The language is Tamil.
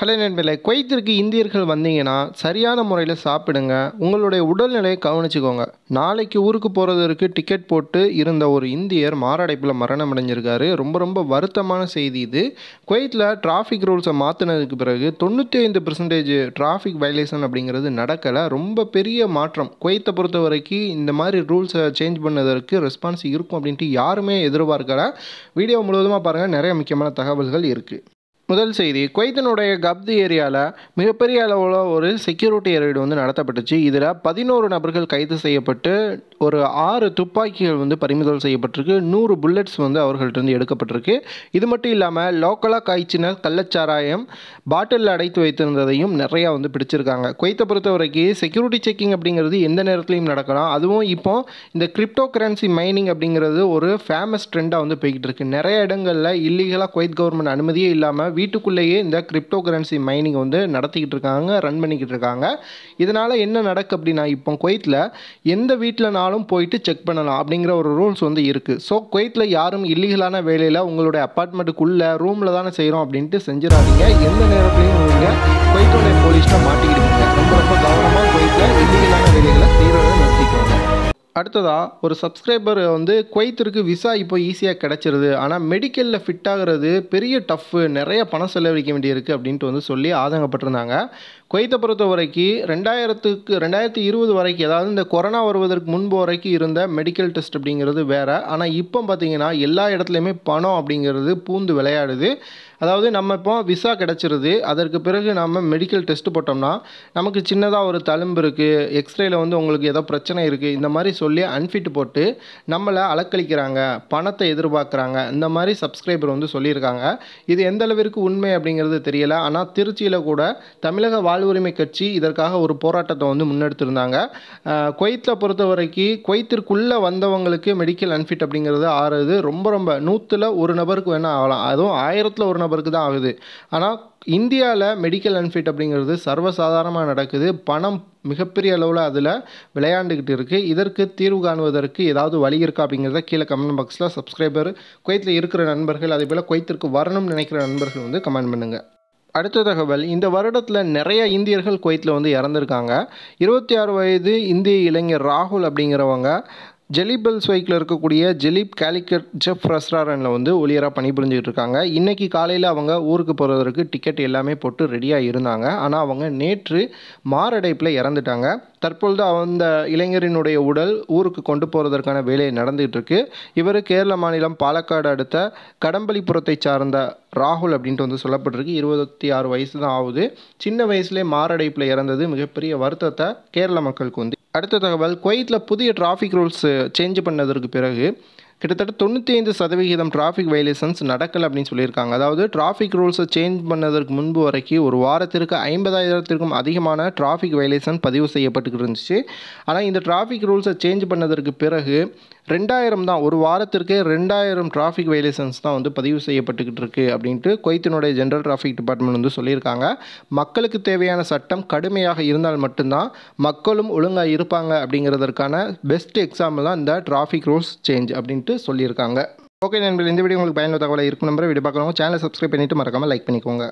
ஹலோ நண்பர்களே, குவைத்திற்கு இந்தியர்கள் வந்தீங்கன்னா சரியான முறையில் சாப்பிடுங்க. உங்களுடைய உடல்நிலையை கவனிச்சுக்கோங்க. நாளைக்கு ஊருக்கு போகிறதற்கு டிக்கெட் போட்டு இருந்த ஒரு இந்தியர் மாரடைப்பில் மரணம் அடைஞ்சிருக்காரு. ரொம்ப ரொம்ப வருத்தமான செய்தி இது. குவைத்தில் டிராஃபிக் ரூல்ஸை மாற்றினதுக்கு பிறகு 95% டிராஃபிக் வயலேஷன் அப்படிங்கிறது நடக்கலை. ரொம்ப பெரிய மாற்றம். குவைத்தை பொறுத்த வரைக்கும் இந்த மாதிரி ரூல்ஸை சேஞ்ச் பண்ணதற்கு ரெஸ்பான்ஸ் இருக்கும் அப்படின்ட்டு யாருமே எதிர்பார்க்கலை. வீடியோ முழுவதுமாக பாருங்கள், நிறைய முக்கியமான தகவல்கள் இருக்குது. முதல் செய்தி, குவைத்தினுடைய கப்து ஏரியாவில் மிகப்பெரிய அளவில் ஒரு செக்யூரிட்டி ரெய்டு நடத்தப்பட்டுச்சு. இதில் 11 நபர்கள் கைது செய்யப்பட்டு ஒரு 6 துப்பாக்கிகள் பறிமுதல் செய்யப்பட்டிருக்கு. 100 புல்லட்ஸ் அவர்கள்ட்ட எடுக்கப்பட்டிருக்கு. இது மட்டும் இல்லாமல் லோக்கலாக காய்ச்சின கள்ளச்சாராயம் பாட்டிலில் அடைத்து வைத்திருந்ததையும் நிறையா பிடிச்சிருக்காங்க. குவைத்தை பொறுத்த வரைக்கும் செக்யூரிட்டி செக்கிங் அப்படிங்கிறது எந்த நேரத்துலையும் நடக்கலாம். அதுவும் இப்போ இந்த கிரிப்டோ கரன்சி மைனிங் அப்படிங்கிறது ஒரு ஃபேமஸ் ட்ரெண்டாக போய்கிட்டு இருக்கு. நிறைய இடங்களில் இல்லீகலாக குவைத் கவர்மெண்ட் அனுமதியே இல்லாமல் வீட்டுக்குள்ளேயே இந்த கிரிப்டோ கரன்சி மைனிங் நடத்திக்கிட்டு இருக்காங்க, ரன் பண்ணிக்கிட்டு இருக்காங்க. இதனால் என்ன நடக்கு அப்படின்னா, இப்போ குவைத்தில் எந்த வீட்டிலனாலும் போயிட்டு செக் பண்ணலாம் அப்படிங்கிற ஒரு ரூல்ஸ் இருக்குது. ஸோ குவைத்தில் யாரும் இல்லீகலான வேலையில் உங்களுடைய அப்பார்ட்மெண்ட்டுக்குள்ளே ரூமில் தானே செய்கிறோம் அப்படின்ட்டு செஞ்சிடாதீங்க. எந்த நேரத்துலையும் நீங்கள் குவைத்துடைய போலீஸில் மாட்டிக்கிடுவீங்க. ரொம்ப ரொம்ப கவனமாக குவைத்தில் இல்லீகலான வேலைகளை செய்கிறத நிறுத்திக்கோங்க. அடுத்ததாக, ஒரு சப்ஸ்கிரைபர் குவைத்திற்கு விசா இப்போ ஈஸியாக கிடச்சிருது, ஆனால் மெடிக்கலில் ஃபிட் ஆகிறது பெரிய டஃப்பு, நிறைய பணம் செலவழிக்க வேண்டியிருக்கு அப்படின்ட்டு சொல்லி ஆதங்கப்பட்டிருந்தாங்க. குவைத்தை பொறுத்த வரைக்கும் 2020 வரைக்கும், அதாவது இந்த கொரோனா வருவதற்கு முன்பு வரைக்கும் இருந்த மெடிக்கல் டெஸ்ட் அப்படிங்கிறது வேறு. ஆனால் இப்போ பார்த்திங்கன்னா எல்லா இடத்துலையுமே பணம் அப்படிங்கிறது பூந்து விளையாடுது. அதாவது நம்ம இப்போ விசா கிடச்சிருது, அதற்கு பிறகு நம்ம மெடிக்கல் டெஸ்ட் போட்டோம்னா நமக்கு சின்னதாக ஒரு தழும்பு இருக்குது, எக்ஸ்ரேயில் உங்களுக்கு ஏதோ பிரச்சனை இருக்குது, இந்த மாதிரி சொல்லி அன்ஃபிட் போட்டு நம்மளை அலக்களிக்கிறாங்க, பணத்தை எதிர்பார்க்குறாங்க. இந்த மாதிரி சப்ஸ்கிரைபர் சொல்லியிருக்காங்க. இது எந்த அளவிற்கு உண்மை அப்படிங்கிறது தெரியலை. ஆனால் திருச்சியில் கூட தமிழக வாழ்வுரிமை கட்சி இதற்காக ஒரு போராட்டத்தை முன்னெடுத்திருந்தாங்க. குவைத்தை பொறுத்த வரைக்கும் குவைத்திற்குள்ளே வந்தவங்களுக்கு மெடிக்கல் அன்ஃபிட் அப்படிங்கிறது ஆறுது ரொம்ப ரொம்ப 100ல் 1 நபருக்கு வேணால் ஆகலாம், அதுவும் 1000ல் 1 நபருக்கு தான் ஆகுது. ஆனால் இந்தியாவில் மெடிக்கல் அன்ஃபிட் அப்படிங்கிறது சர்வசாதாரணமாக நடக்குது. பணம் மிகப்பெரிய அளவில் அதில் விளையாண்டுக்கிட்டு இருக்குது. இதற்கு தீர்வு காணுவதற்கு ஏதாவது வழி இருக்கா அப்படிங்கிறத கீழே கமெண்ட் பாக்ஸில் சப்ஸ்கிரைபர் குவைத்தில் இருக்கிற நண்பர்கள், அதே போல் குவைத்திற்கு வரணும்னு நினைக்கிற நண்பர்கள் கமெண்ட் பண்ணுங்கள். அடுத்த தகவல், இந்த வருடத்தில் நிறைய இந்தியர்கள் குவைத்தில் இறந்துருக்காங்க. 26 வயது இந்திய இளைஞர் ராகுல் அப்படிங்கிறவங்க ஜெலிப் பெல்ஸ்வைக்கில் இருக்கக்கூடிய ஜெலிப் கேலிக்கட் ஜெஃப் ரெஸ்டாரண்ட்டில் ஊழியராக பணிபுரிஞ்சுக்கிட்டு இருக்காங்க. இன்றைக்கி காலையில் அவங்க ஊருக்கு போகிறதுக்கு டிக்கெட் எல்லாமே போட்டு ரெடியாக இருந்தாங்க. ஆனால் அவங்க நேற்று மாரடைப்பில் இறந்துட்டாங்க. தற்பொழுது அந்த இளைஞரினுடைய உடல் ஊருக்கு கொண்டு போகிறதற்கான வேலை நடந்துகிட்டு இருக்கு. இவர் கேரள மாநிலம் பாலக்காடு அடுத்த கடம்பளிபுரத்தை சார்ந்த ராகுல் அப்படின்ட்டு சொல்லப்பட்டிருக்கு. 26 வயசு தான் ஆகுது. சின்ன வயசுலேயே மாரடைப்பில் இறந்தது மிகப்பெரிய வருத்தத்தை கேரள மக்களுக்கு அடுத்த தகவல், குவைத்தில் புதிய டிராஃபிக் ரூல்ஸ் சேஞ்ச் பண்ணதற்கு பிறகு கிட்டத்தட்ட 95% டிராஃபிக் வயலேஷன்ஸ் நடக்கலை அப்படின்னு சொல்லியிருக்காங்க. அதாவது டிராஃபிக் ரூல்ஸை சேஞ்ச் பண்ணதற்கு முன்பு வரைக்கும் ஒரு வாரத்திற்கு 50,000த்திற்கும் அதிகமான டிராஃபிக் வயலேஷன் பதிவு செய்யப்பட்டுக்கிட்டு இருந்துச்சு. ஆனால் இந்த டிராஃபிக் ரூல்ஸை சேஞ்ச் பண்ணதற்கு பிறகு 2000 தான், ஒரு வாரத்திற்கு 2000 டிராஃபிக் வயலேஷன்ஸ் தான் பதிவு செய்யப்பட்டுக்கிட்டு இருக்குது அப்படின்ட்டு குவைத்தினுடைய ஜென்ரல் டிராஃபிக் டிபார்ட்மெண்ட் சொல்லியிருக்காங்க. மக்களுக்கு தேவையான சட்டம் கடுமையாக இருந்தால் மட்டும்தான் மக்களும் ஒழுங்காக இருப்பாங்க அப்படிங்கிறதற்கான பெஸ்ட் எக்ஸாம்பிள் தான் இந்த டிராஃபிக் ரூல்ஸ் சேஞ்ச் அப்படின்ட்டு சொல்லியிருக்காங்க. ஓகே நண்பர்களே, இந்த வீடியோ உங்களுக்கு பயனுள்ள தகவலாக இருக்கும் நம்புறேன். வீடியோ பார்க்குறவங்க சேனலை சப்ஸ்கிரைப் பண்ணிவிட்டு மறக்காமல் லைக் பண்ணிக்கோங்க.